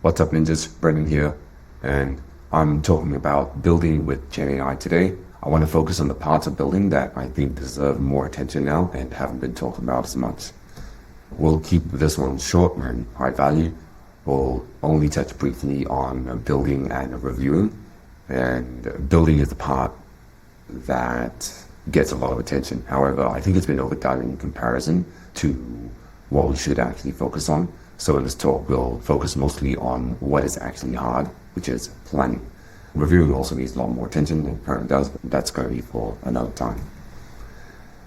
What's up, ninjas? Brendan here, and I'm talking about building with GenAI today. I want to focus on the parts of building that I think deserve more attention now and haven't been talked about as much. We'll keep this one short and high value. We'll only touch briefly on building and reviewing, and building is the part that gets a lot of attention. However, I think it's been overdone in comparison to what we should actually focus on. So in this talk, we'll focus mostly on what is actually hard, which is planning. Reviewing also needs a lot more attention than it currently does, but that's going to be for another time.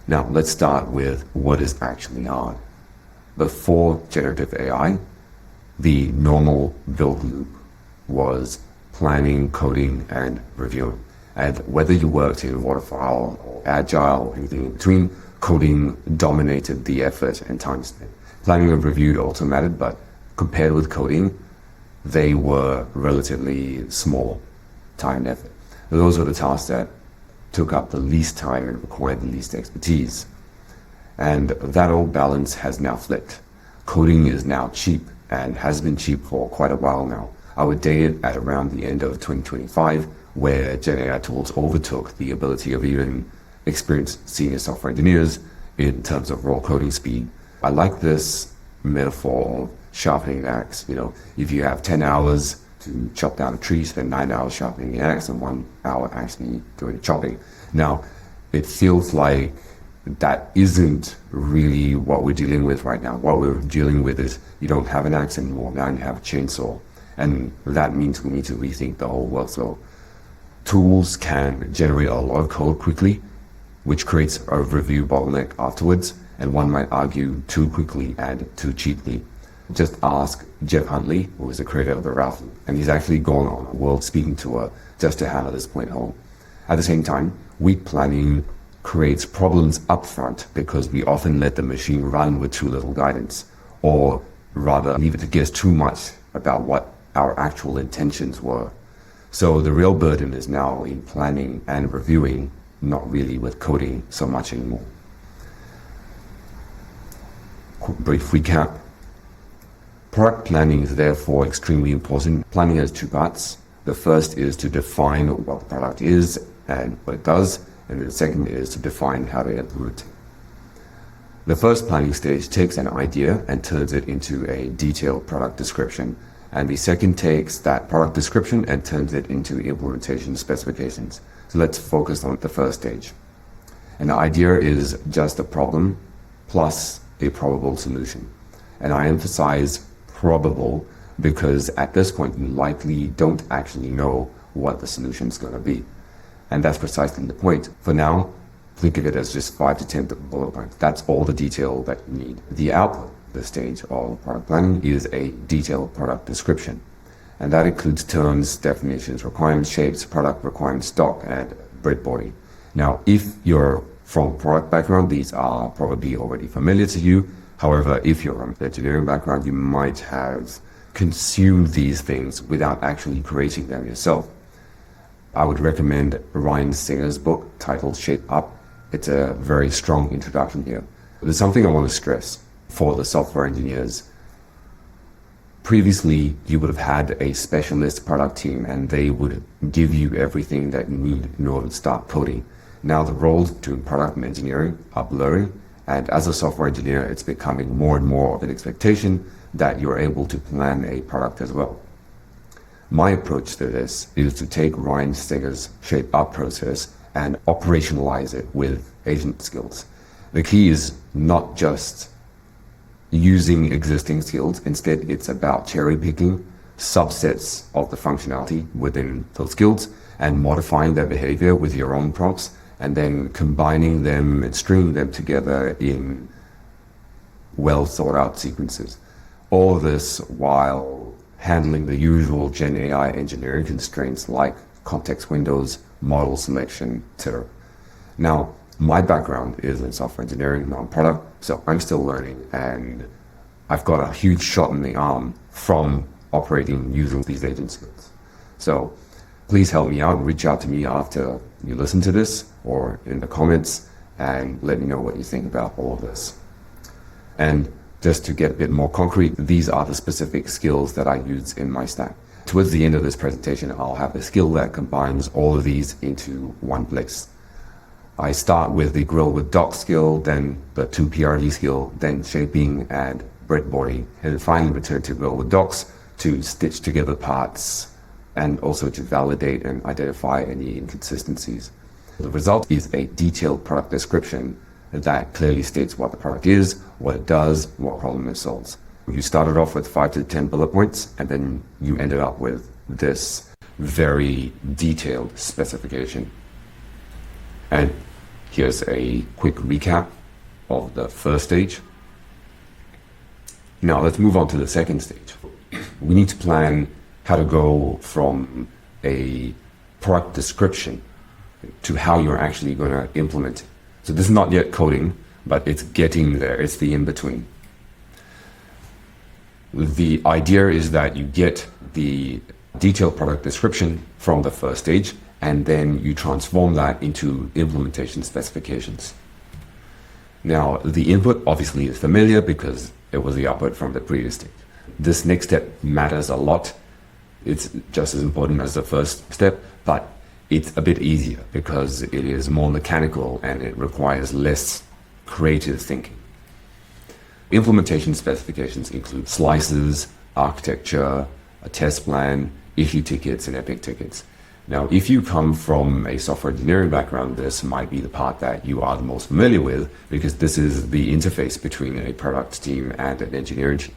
Now, let's start with what is actually hard. Before generative AI, the normal build loop was planning, coding, and reviewing. And whether you worked in waterfall or agile or anything in between, coding dominated the effort and time spent. Planning and review also mattered, but compared with coding, they were relatively small time and effort. Those were the tasks that took up the least time and required the least expertise. And that old balance has now flipped. Coding is now cheap and has been cheap for quite a while now. I would date it at around the end of 2025, where GenAI tools overtook the ability of even experienced senior software engineers in terms of raw coding speed. I like this metaphor of sharpening an axe. If you have 10 hours to chop down a tree, spend 9 hours sharpening the axe and 1 hour actually doing the chopping. Now, it feels like that isn't really what we're dealing with right now. What we're dealing with is you don't have an axe anymore, now you have a chainsaw. And that means we need to rethink the whole workflow. Tools can generate a lot of code quickly, which creates a review bottleneck afterwards, and one might argue too quickly and too cheaply. Just ask Jeff Huntley, who is the creator of the Ralph Loop, and he's actually gone on a world speaking tour just to hammer this point home. At the same time, weak planning creates problems upfront because we often let the machine run with too little guidance, or rather leave it to guess too much about what our actual intentions were. So the real burden is now in planning and reviewing, not really with coding so much anymore. Brief recap. Product planning is therefore extremely important. Planning has two parts. The first is to define what the product is and what it does, and the second is to define how to implement it. The first planning stage takes an idea and turns it into a detailed product description, and the second takes that product description and turns it into implementation specifications. So let's focus on the first stage. An idea is just a problem plus a probable solution. And I emphasize probable because at this point you likely don't actually know what the solution is going to be. And that's precisely the point. For now, think of it as just 5 to 10 bullet points. That's all the detail that you need. The output, the stage of product planning, is a detailed product description. And that includes terms, definitions, requirements, shapes, product requirements, stock, and breadboarding. Now, if you're from a product background, these are probably already familiar to you. However, if you're from an engineering background, you might have consumed these things without actually creating them yourself. I would recommend Ryan Singer's book titled Shape Up. It's a very strong introduction here. There's something I want to stress for the software engineers. Previously, you would have had a specialist product team and they would give you everything that you need in order to start coding. Now the roles between product and engineering are blurring, and as a software engineer, it's becoming more and more of an expectation that you're able to plan a product as well. My approach to this is to take Ryan Singer's Shape Up process and operationalize it with agent skills. The key is not just using existing skills. Instead, it's about cherry picking subsets of the functionality within those skills and modifying their behavior with your own prompts, and then combining them and stringing them together in well thought out sequences. All of this while handling the usual Gen AI engineering constraints like context windows, model selection, etc. Now, my background is in software engineering, not product, so I'm still learning, and I've got a huge shot in the arm from operating using these agent skills. So please help me out and reach out to me after you listen to this or in the comments and let me know what you think about all of this. And Just to get a bit more concrete, these are the specific skills that I use in my stack. Towards the end of this presentation, I'll have a skill that combines all of these into one place. I start with the grill with dock skill, then the 2PRD skill, then shaping and breadboarding, and finally return to grill with docks to stitch together parts and also to validate and identify any inconsistencies. The result is a detailed product description that clearly states what the product is, what it does, what problem it solves. You started off with 5 to 10 bullet points, and then you ended up with this very detailed specification. And here's a quick recap of the first stage. Now let's move on to the second stage. We need to plan how to go from a product description to how you're actually going to implement it. So this is not yet coding, but it's getting there. It's the in-between. The idea is that you get the detailed product description from the first stage, and then you transform that into implementation specifications. Now, the input obviously is familiar because it was the output from the previous stage. This next step matters a lot. It's just as important as the first step, but it's a bit easier because it is more mechanical and it requires less creative thinking. Implementation specifications include slices, architecture, a test plan, issue tickets, and epic tickets. Now, if you come from a software engineering background, this might be the part that you are the most familiar with because this is the interface between a product team and an engineering team.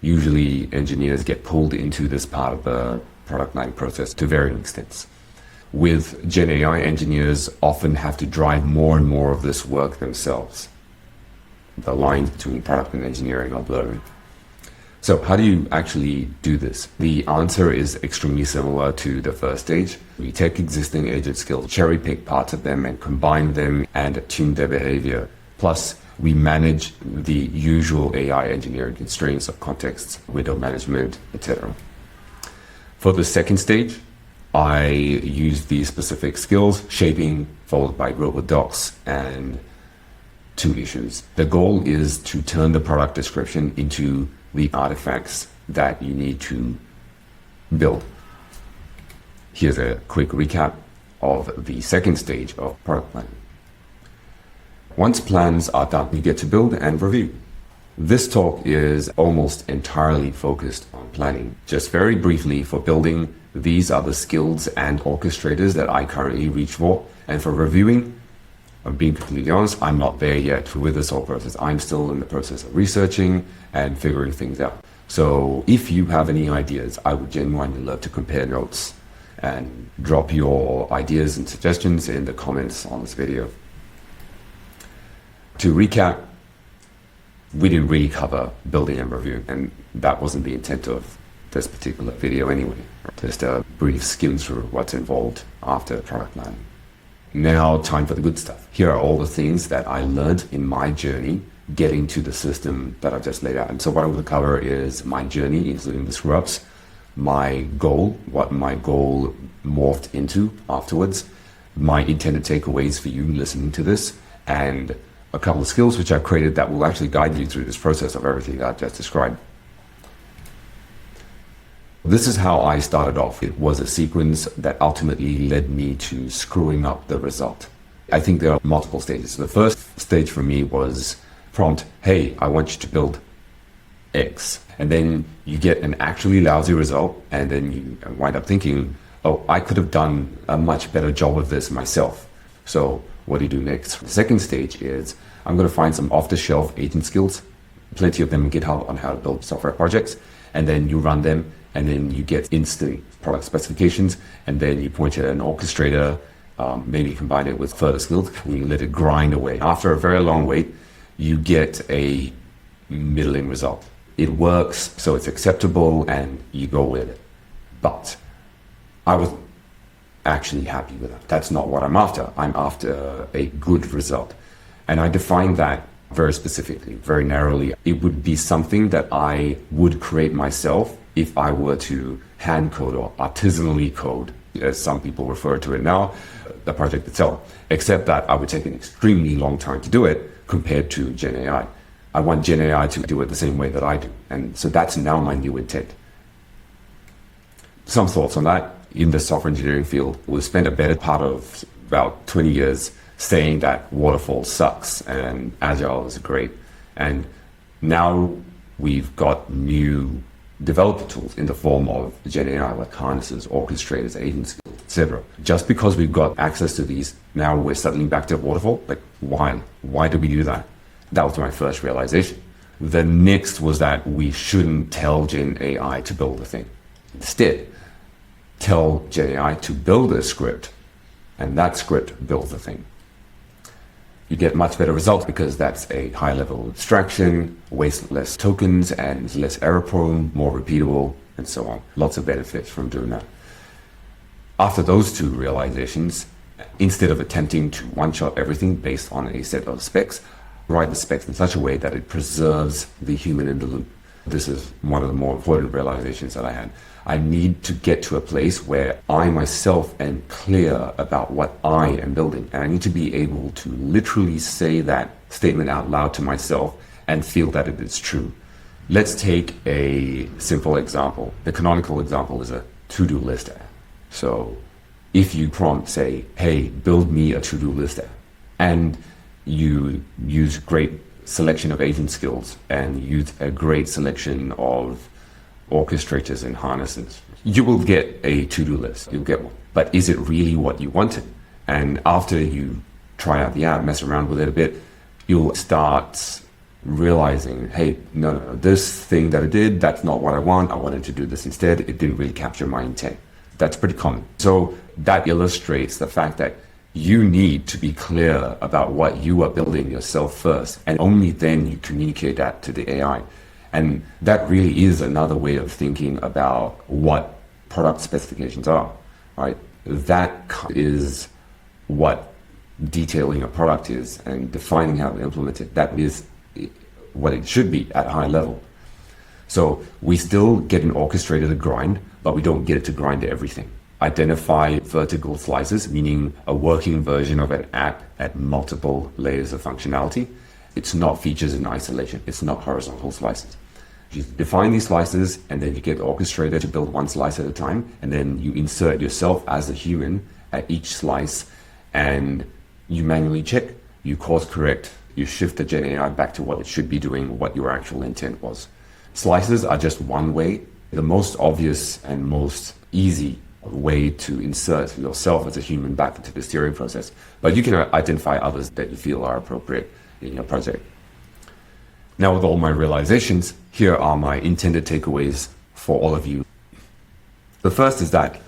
Usually, engineers get pulled into this part of the product line process to varying extents. With Gen AI, engineers often have to drive more and more of this work themselves. The lines between product and engineering are blurring. So how do you actually do this? The answer is extremely similar to the first stage. We take existing agent skills, cherry pick parts of them and combine them and tune their behavior. Plus, we manage the usual AI engineering constraints of context, window management, etc. For the second stage, I use these specific skills, shaping followed by grill with docs and 2 issues. The goal is to turn the product description into the artifacts that you need to build. Here's a quick recap of the second stage of product planning. Once plans are done, you get to build and review. This talk is almost entirely focused on planning. Just very briefly, for building, these are the skills and orchestrators that I currently reach for. And for reviewing, I'm being completely honest, I'm not there yet with this whole process. I'm still in the process of researching and figuring things out. So if you have any ideas, I would genuinely love to compare notes and drop your ideas and suggestions in the comments on this video. To recap, we didn't really cover building and reviewing, and that wasn't the intent of this particular video anyway. Just a brief skim through what's involved after product planning. Now, time for the good stuff. Here are all the things that I learned in my journey getting to the system that I've just laid out. And so what I'm going to cover is my journey, including the screw-ups, my goal, what my goal morphed into afterwards, my intended takeaways for you listening to this, and a couple of skills which I've created that will actually guide you through this process of everything that I've just described. This is how I started off. It was a sequence that ultimately led me to screwing up the result. I think there are multiple stages. The first stage for me was prompt, hey, I want you to build X. And then you get an actually lousy result, and then you wind up thinking, oh, I could have done a much better job of this myself. So what do you do next? The second stage is I'm going to find some off-the-shelf agent skills, plenty of them on GitHub on how to build software projects, and then you run them, and then you get instant product specifications, and then you point at an orchestrator, maybe combine it with further skills, and you let it grind away. After a very long wait, you get a middling result. It works, so it's acceptable, and you go with it. But I was actually happy with that. That's not what I'm after. I'm after a good result. And I define that very specifically, very narrowly. It would be something that I would create myself if I were to hand code or artisanally code, as some people refer to it now, the project itself, except that I would take an extremely long time to do it compared to Gen AI. I want Gen AI to do it the same way that I do. And so that's now my new intent. Some thoughts on that. In the software engineering field, we've spent a better part of about 20 years saying that waterfall sucks and agile is great. And now we've got new developer tools in the form of Gen AI, like harnesses, orchestrators, agents, etc. Just because we've got access to these, now we're suddenly back to waterfall. Like, why? Why do we do that? That was my first realization. The next was that we shouldn't tell Gen AI to build a thing. Instead, tell Gen AI to build a script, and that script builds the thing. You get much better results because that's a high level of abstraction, waste less tokens, and is less error prone, more repeatable, and so on. Lots of benefits from doing that. After those two realizations, instead of attempting to one-shot everything based on a set of specs, write the specs in such a way that it preserves the human in the loop. This is one of the more important realizations that I had. I need to get to a place where I myself am clear about what I am building. And I need to be able to literally say that statement out loud to myself and feel that it is true. Let's take a simple example. The canonical example is a to-do list app. So if you prompt, say, hey, build me a to-do list app, and you use great selection of agent skills and use a great selection of orchestrators and harnesses, you will get a to-do list. You'll get one. But is it really what you wanted? And after you try out the app, mess around with it a bit, you'll start realizing, hey, no, this thing that I did, that's not what I want. I wanted to do this instead. It didn't really capture my intent. That's pretty common. So that illustrates the fact that you need to be clear about what you are building yourself first, and only then you communicate that to the AI. And that really is another way of thinking about what product specifications are, right? That is what detailing a product is, and defining how to implement it. That is what it should be at a high level. So we still get an orchestrator to grind, but we don't get it to grind everything. Identify vertical slices, meaning a working version of an app at multiple layers of functionality. It's not features in isolation. It's not horizontal slices. You define these slices, and then you get the orchestrator to build one slice at a time, and then you insert yourself as a human at each slice, and you manually check, you course correct, you shift the Gen AI back to what it should be doing, what your actual intent was. Slices are just one way. The most obvious and most easy way to insert yourself as a human back into the steering process. But you can identify others that you feel are appropriate in your project. Now, with all my realizations, here are my intended takeaways for all of you. The first is that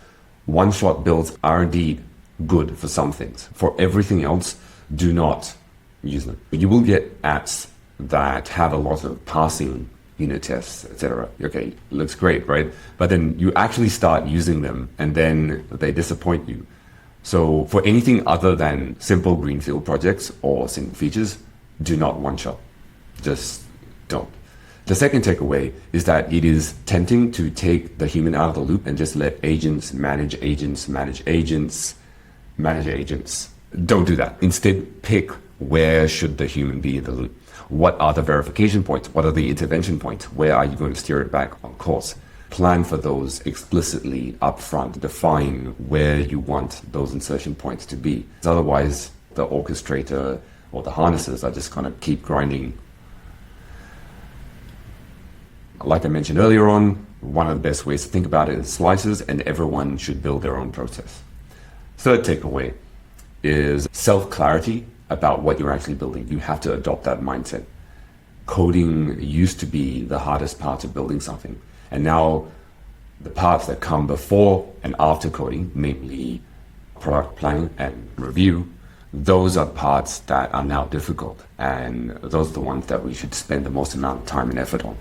one-shot builds are indeed good for some things. For everything else, do not use them. You will get apps that have a lot of passing unit tests, etc. Okay, looks great, right? But then you actually start using them, and then they disappoint you. So for anything other than simple greenfield projects or single features, do not one-shot. Just don't. The second takeaway is that it is tempting to take the human out of the loop and just let agents manage agents, manage agents, manage agents. Don't do that. Instead, pick where should the human be in the loop. What are the verification points? What are the intervention points? Where are you going to steer it back on course? Plan for those explicitly upfront. Define where you want those insertion points to be. Otherwise, the orchestrator or the harnesses are just going to keep grinding. Like I mentioned earlier on, one of the best ways to think about it is slices, and everyone should build their own process. Third takeaway is self-clarity about what you're actually building. You have to adopt that mindset. Coding used to be the hardest part of building something. And now the parts that come before and after coding, namely product planning and review, those are parts that are now difficult. And those are the ones that we should spend the most amount of time and effort on.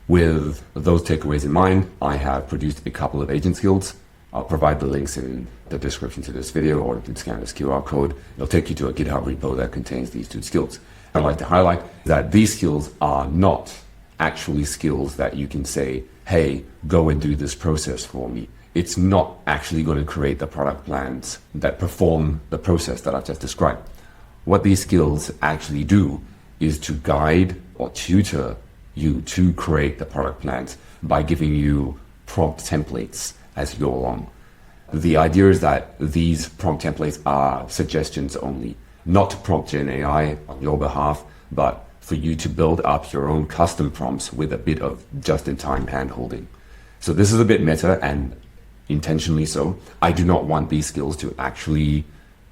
With those takeaways in mind, I have produced a couple of agent skills. I'll provide the links in the description to this video, or you can scan this QR code. It'll take you to a GitHub repo that contains these two skills. I'd like to highlight that these skills are not actually skills that you can say, hey, go and do this process for me. It's not actually going to create the product plans that perform the process that I've just described. What these skills actually do is to guide or tutor you to create the product plans by giving you prompt templates as you go along. The idea is that these prompt templates are suggestions only, not to prompt Gen AI on your behalf, but for you to build up your own custom prompts with a bit of just-in-time hand-holding. So this is a bit meta, and intentionally so. I do not want these skills to actually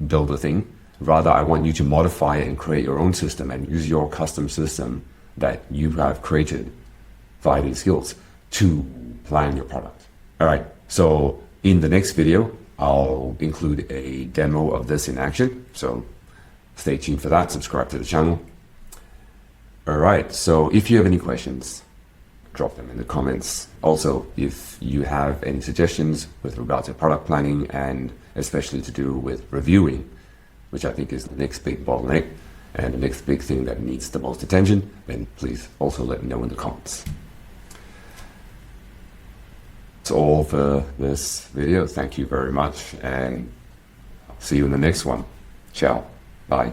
build a thing. Rather, I want you to modify it and create your own system and use your custom system that you have created via these skills to plan your product. All right, so in the next video, I'll include a demo of this in action. So stay tuned for that, subscribe to the channel. All right, so if you have any questions, drop them in the comments. Also, if you have any suggestions with regard to product planning and especially to do with reviewing, which I think is the next big bottleneck and the next big thing that needs the most attention, then please also let me know in the comments. That's all for this video. Thank you very much, and I'll see you in the next one. Ciao. Bye.